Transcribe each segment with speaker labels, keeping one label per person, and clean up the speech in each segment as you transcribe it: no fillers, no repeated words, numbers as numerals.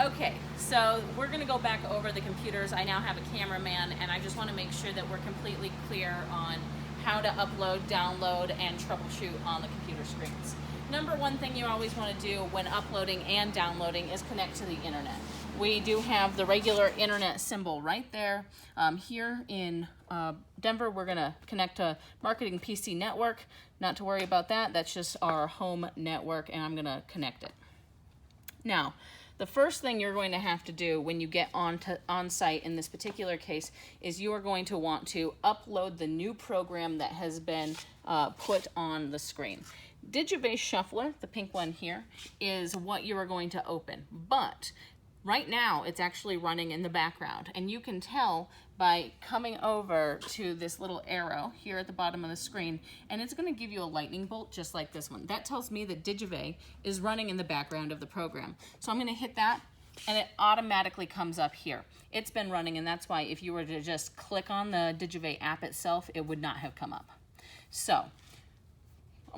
Speaker 1: Okay, so we're going to go back over the computers. I now have a cameraman, and I just want to make sure that we're completely clear on how to upload, download, and troubleshoot on the computer screens. Number one thing you always want to do when uploading and downloading is connect to the internet. We do have the regular internet symbol right there. Here in Denver, we're going to connect to Marketing PC Network. Not to worry about that. That's just our home network, and I'm going to connect it. Now, the first thing you're going to have to do when you get on site in this particular case is you are going to want to upload the new program that has been put on the screen. Digibase Shuffler, the pink one here, is what you are going to open. But right now it's actually running in the background, and you can tell by coming over to this little arrow here at the bottom of the screen, and it's going to give you a lightning bolt just like this one. That tells me that Digibase is running in the background of the program. So I'm going to hit that, and it automatically comes up here. It's been running, and that's why if you were to just click on the Digibase app itself, it would not have come up. So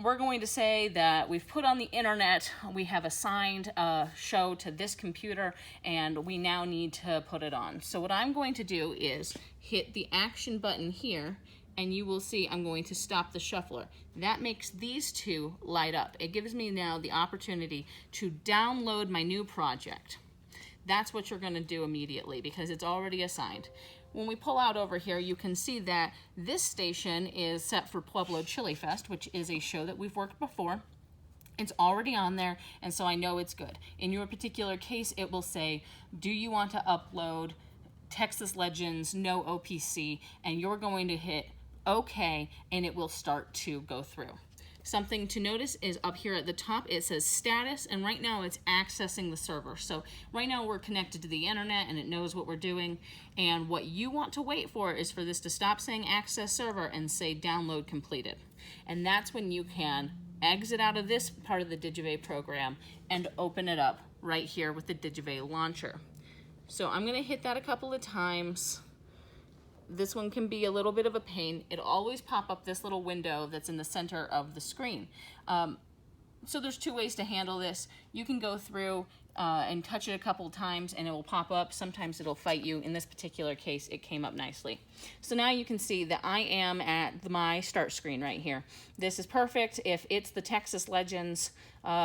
Speaker 1: we're going to say that we've put on the internet, we have assigned a show to this computer, and we now need to put it on. So what I'm going to do is hit the action button here, and you will see I'm going to stop the shuffler. That makes these two light up. It gives me now the opportunity to download my new project. That's what you're going to do immediately because it's already assigned. When we pull out over here, you can see that this station is set for Pueblo Chili Fest, which is a show that we've worked before. It's already on there, and so I know it's good. In your particular case, it will say, do you want to upload Texas Legends, no OPC, and you're going to hit OK, and it will start to go through. Something to notice is up here at the top, it says status, and right now it's accessing the server. So right now we're connected to the internet and it knows what we're doing. And what you want to wait for is for this to stop saying access server and say download completed. And that's when you can exit out of this part of the Digibase program and open it up right here with the Digibase launcher. So I'm going to hit that a couple of times. This one can be a little bit of a pain. It'll always pop up this little window that's in the center of the screen. So there's two ways to handle this. You can go through and touch it a couple of times and it will pop up. Sometimes it'll fight you. In this particular case, it came up nicely. So now you can see that I am at my start screen right here. This is perfect. If it's the Texas Legends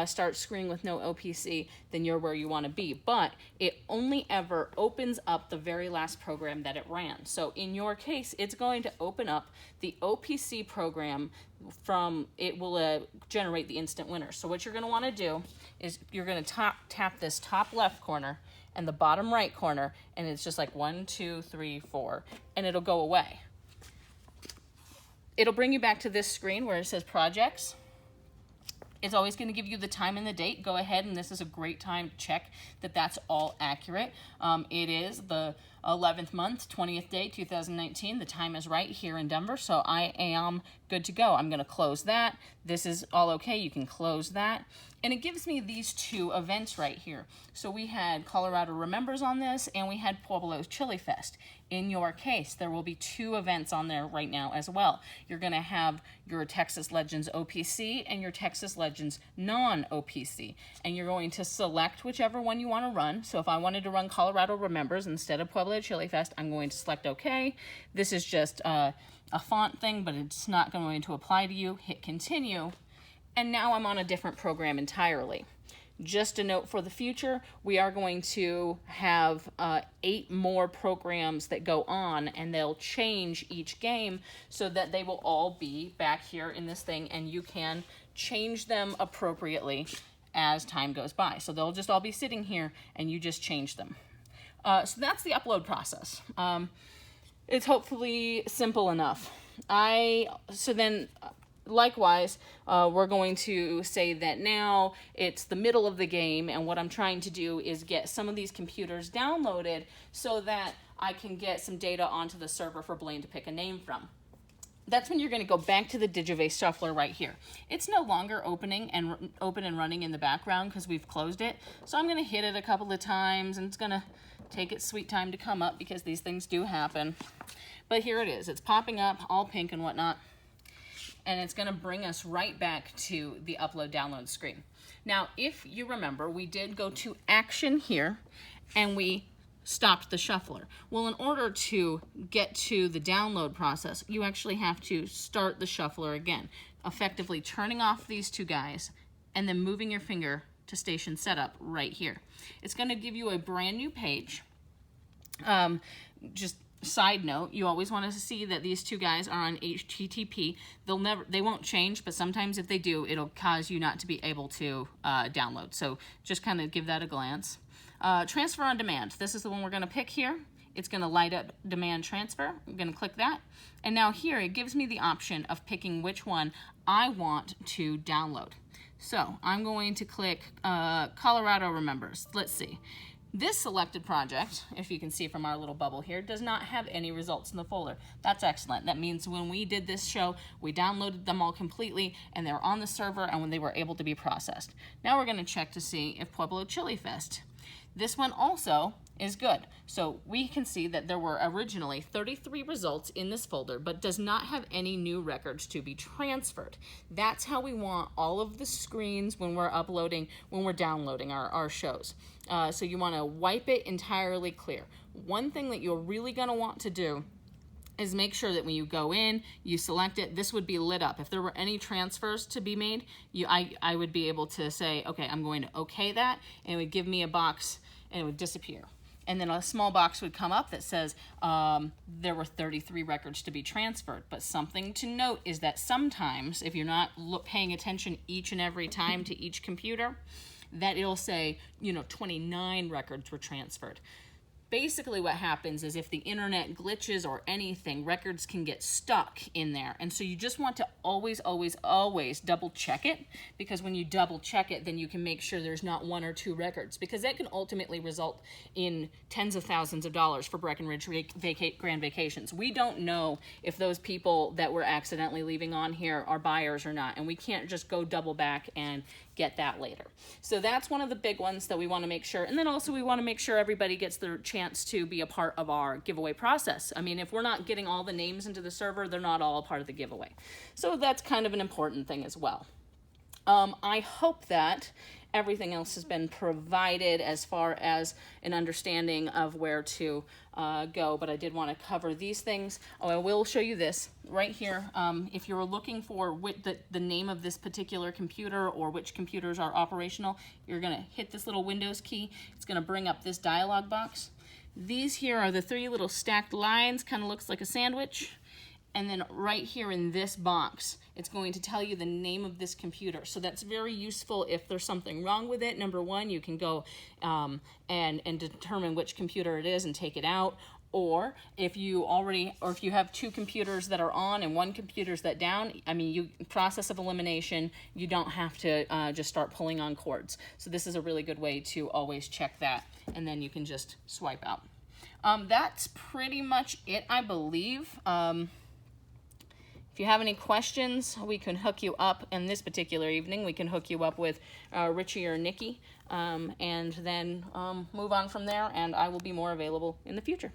Speaker 1: start screen with no OPC, then you're where you want to be. But it only ever opens up the very last program that it ran. So in your case, it's going to open up the OPC program from, it will generate the instant winner. So what you're going to want to do is you're going to tap this top left corner and the bottom right corner, and it's just like 1, 2, 3, 4, and it'll go away. It'll bring you back to this screen where it says projects. It's always going to give you the time and the date. Go ahead, and this is a great time to check that that's all accurate. It is the 11th month, 20th day, 2019. The time is right here in Denver, so I am good to go. I'm going to close that. This is all okay. You can close that. And it gives me these two events right here. So we had Colorado Remembers on this, and we had Pueblo Chili Fest. In your case, there will be two events on there right now as well. You're going to have your Texas Legends OPC and your Texas Legends non-OPC. And you're going to select whichever one you want to run. So if I wanted to run Colorado Remembers instead of Pueblo Chili Fest, I'm going to select OK. This is just a font thing, but it's not going to apply to you. Hit continue. And now I'm on a different program entirely. Just a note for the future, we are going to have 8 more programs that go on, and they'll change each game so that they will all be back here in this thing, and you can change them appropriately as time goes by. So they'll just all be sitting here, and you just change them. So that's the upload process. It's hopefully simple enough. Likewise, we're going to say that now it's the middle of the game, and what I'm trying to do is get some of these computers downloaded so that I can get some data onto the server for Blaine to pick a name from. That's when you're going to go back to the Digibase Shuffler right here. It's no longer open and running in the background because we've closed it. So I'm going to hit it a couple of times, and it's going to take its sweet time to come up because these things do happen. But here it is. It's popping up, all pink and whatnot. And it's going to bring us right back to the upload download screen. Now, if you remember, we did go to action here, and we stopped the shuffler. Well, in order to get to the download process, you actually have to start the shuffler again, effectively turning off these two guys and then moving your finger to station setup right here. It's going to give you a brand new page. Just side note, you always want to see that these two guys are on HTTP. They won't change, but sometimes if they do, it'll cause you not to be able to download. So just kind of give that a glance. Transfer on demand. This is the one we're going to pick here. It's going to light up demand transfer. I'm going to click that. And now here it gives me the option of picking which one I want to download. So I'm going to click Colorado Remembers. Let's see. This selected project, if you can see from our little bubble here, does not have any results in the folder. That's excellent. That means when we did this show, we downloaded them all completely and they're on the server and when they were able to be processed. Now we're going to check to see if Pueblo Chili Fest. This one also is good. So we can see that there were originally 33 results in this folder, but does not have any new records to be transferred. That's how we want all of the screens when we're uploading, when we're downloading our shows. So you want to wipe it entirely clear. One thing that you're really going to want to do is make sure that when you go in, you select it, this would be lit up. If there were any transfers to be made, I would be able to say, okay, I'm going to okay that, and it would give me a box and it would disappear. And then a small box would come up that says there were 33 records to be transferred. But something to note is that sometimes, if you're not paying attention each and every time to each computer, that it'll say, 29 records were transferred. Basically what happens is if the internet glitches or anything, records can get stuck in there. And so you just want to always, always, always double check it, because when you double check it, then you can make sure there's not one or two records, because that can ultimately result in tens of thousands of dollars for Breckenridge Grand Vacations. We don't know if those people that we're accidentally leaving on here are buyers or not, and we can't just go double back and get that later. So that's one of the big ones that we want to make sure. And then also we want to make sure everybody gets their chance to be a part of our giveaway process. I mean, if we're not getting all the names into the server, they're not all a part of the giveaway. So that's kind of an important thing as well. I hope that everything else has been provided as far as an understanding of where to go, but I did want to cover these things. Oh, I will show you this right here. If you're looking for the name of this particular computer or which computers are operational, you're going to hit this little Windows key. It's going to bring up this dialog box. These here are the three little stacked lines, kind of looks like a sandwich. And then right here in this box, it's going to tell you the name of this computer. So that's very useful if there's something wrong with it. Number one, you can go and determine which computer it is and take it out. Or if you have two computers that are on and one computer's that down, I mean, process of elimination, you don't have to just start pulling on cords. So this is a really good way to always check that, and then you can just swipe out. That's pretty much it, I believe. If you have any questions, we can hook you up. In this particular evening, we can hook you up with Richie or Nikki, and then move on from there, and I will be more available in the future.